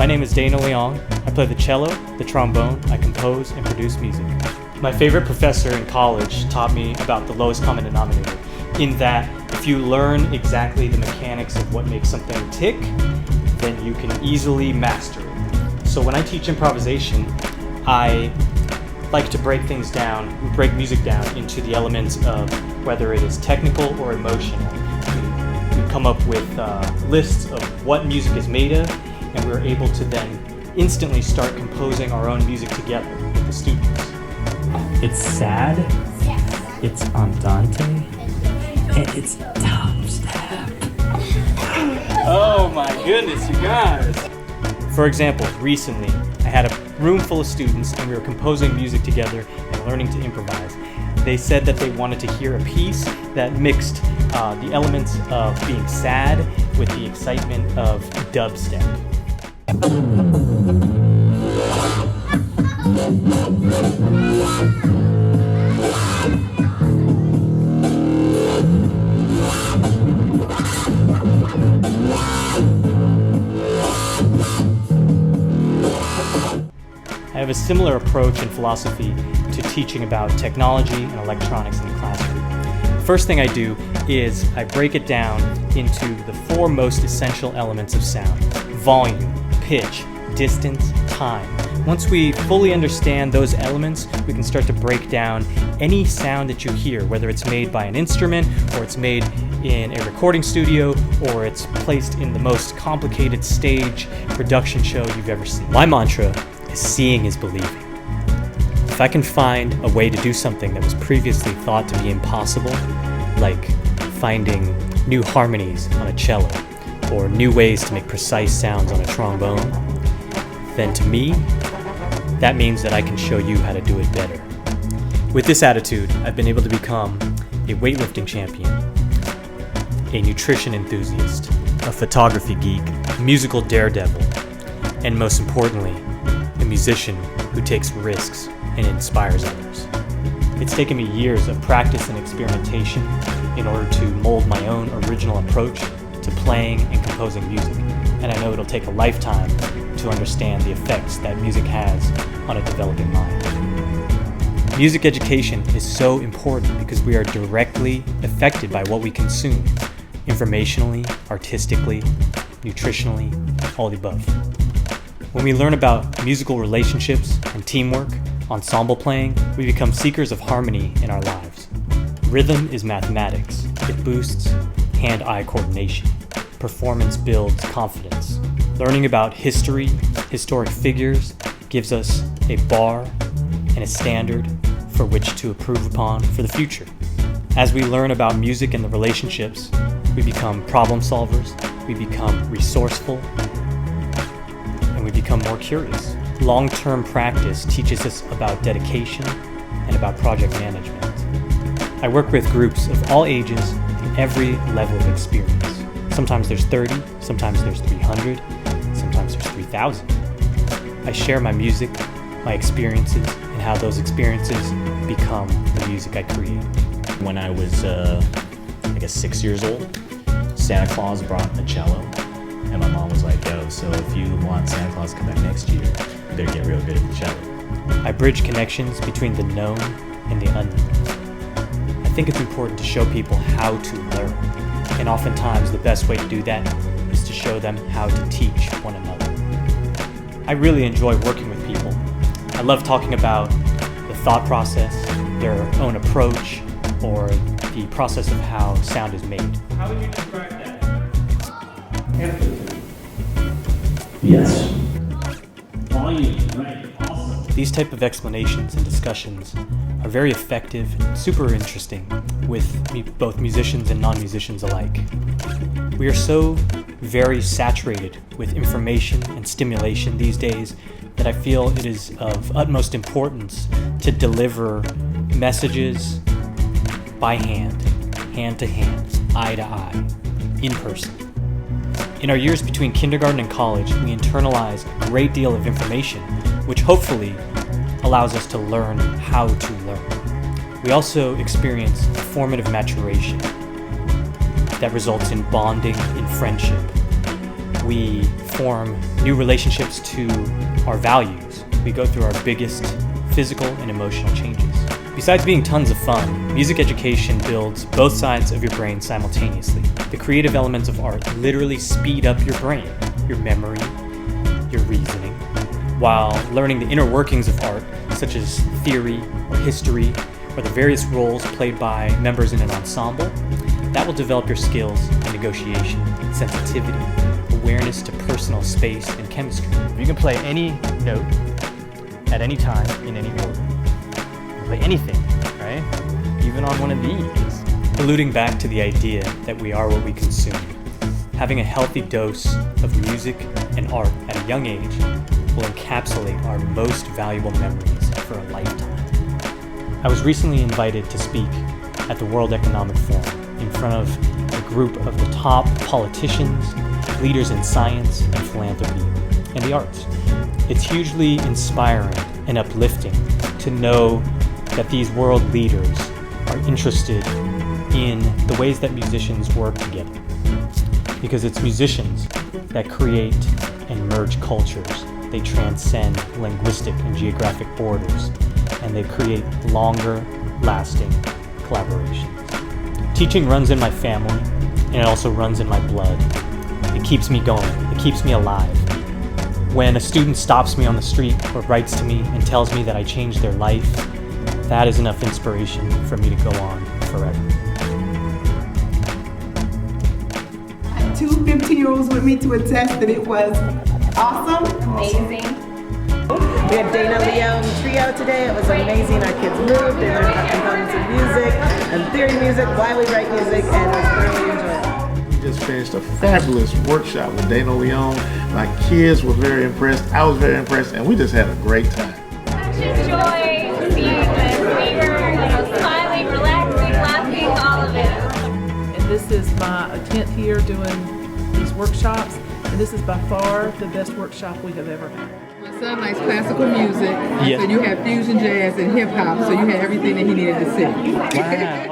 My name is Leong. I play the cello, the trombone, I compose and produce music. My favorite professor in college taught me about the lowest common denominator, in that if you learn exactly the mechanics of what makes something tick, then you can easily master it. So when I teach improvisation, I like to break music down into the elements of whether it is technical or emotional. We come up with lists of what music is made of, and we're able to then instantly start composing our own music together with the students. It's sad, it's andante, and it's dubstep. Oh my goodness, you guys! For example, recently, I had a room full of students and we were composing music together and learning to improvise. They said that they wanted to hear a piece that mixed the elements of being sad with the excitement of dubstep. I have a similar approach and philosophy to teaching about technology and electronics in the classroom. The first thing I do is I break it down into the four most essential elements of sound: volume, pitch, distance, time. Once we fully understand those elements, we can start to break down any sound that you hear, whether it's made by an instrument, or it's made in a recording studio, or it's placed in the most complicated stage production show you've ever seen. My mantra is seeing is believing. If I can find a way to do something that was previously thought to be impossible, like finding new harmonies on a cello, or new ways to make precise sounds on a trombone, then to me, that means that I can show you how to do it better. With this attitude, I've been able to become a weightlifting champion, a nutrition enthusiast, a photography geek, a musical daredevil, and most importantly, a musician who takes risks and inspires others. It's taken me years of practice and experimentation in order to mold my own original approach to playing and composing music, and I know it'll take a lifetime to understand the effects that music has on a developing mind. Music education is so important because we are directly affected by what we consume, informationally, artistically, nutritionally, all the above. When we learn about musical relationships and teamwork, ensemble playing, we become seekers of harmony in our lives. Rhythm is mathematics. It boosts hand-eye coordination. Performance builds confidence. Learning about history, historic figures, gives us a bar and a standard for which to improve upon for the future. As we learn about music and the relationships, we become problem solvers, we become resourceful, and we become more curious. Long-term practice teaches us about dedication and about project management. I work with groups of all ages and every level of experience. Sometimes there's 30, sometimes there's 300, sometimes there's 3,000. I share my music, my experiences, and how those experiences become the music I create. When I was, 6 years old, Santa Claus brought a cello, and my mom was like, yo, so if you want Santa Claus to come back next year, you better get real good at the cello. I bridge connections between the known and the unknown. I think it's important to show people how to learn, and oftentimes the best way to do that is to show them how to teach one another. I really enjoy working with people. I love talking about the thought process, their own approach, or the process of how sound is made. How would you describe that? Empathy. Yes. Volume, right, awesome. These type of explanations and discussions are very effective and super interesting with both musicians and non-musicians alike. We are so very saturated with information and stimulation these days that I feel it is of utmost importance to deliver messages by hand to hand, eye to eye, in person. In our years between kindergarten and college, we internalize a great deal of information, which hopefully allows us to learn how to learn. We also experience a formative maturation that results in bonding, in friendship. We form new relationships to our values. We go through our biggest physical and emotional changes. Besides being tons of fun, music education builds both sides of your brain simultaneously. The creative elements of art literally speed up your brain, your memory, your reasoning, while learning the inner workings of art, such as theory or history, or the various roles played by members in an ensemble. That will develop your skills in negotiation, sensitivity, awareness to personal space, and chemistry. You can play any note at any time in any order. Play anything, right? Even on one of these. Alluding back to the idea that we are what we consume, having a healthy dose of music and art at a young age will encapsulate our most valuable memories for a lifetime. I was recently invited to speak at the World Economic Forum in front of a group of the top politicians, leaders in science and philanthropy, and the arts. It's hugely inspiring and uplifting to know that these world leaders are interested in the ways that musicians work together. Because it's musicians that create and merge cultures. They transcend linguistic and geographic borders, and they create longer lasting collaborations. Teaching runs in my family, and it also runs in my blood. It keeps me going, it keeps me alive. When a student stops me on the street or writes to me and tells me that I changed their life, that is enough inspiration for me to go on forever. I had two 15-year-olds with me to attest that it was awesome. Amazing. We had Dana Leong trio today. It was amazing. Our kids moved. They learned about components of music and theory music, why we write music, and it was really enjoyable. We just finished a fabulous workshop with Dana Leong. My kids were very impressed. I was very impressed, and we just had a great time. Such a joy being with. We were smiling, relaxing, laughing, all of it. And this is my 10th year doing these workshops, and this is by far the best workshop we have ever had. My son likes classical music, Yes. so you have fusion jazz and hip hop, so you had everything that he needed to sing. Wow.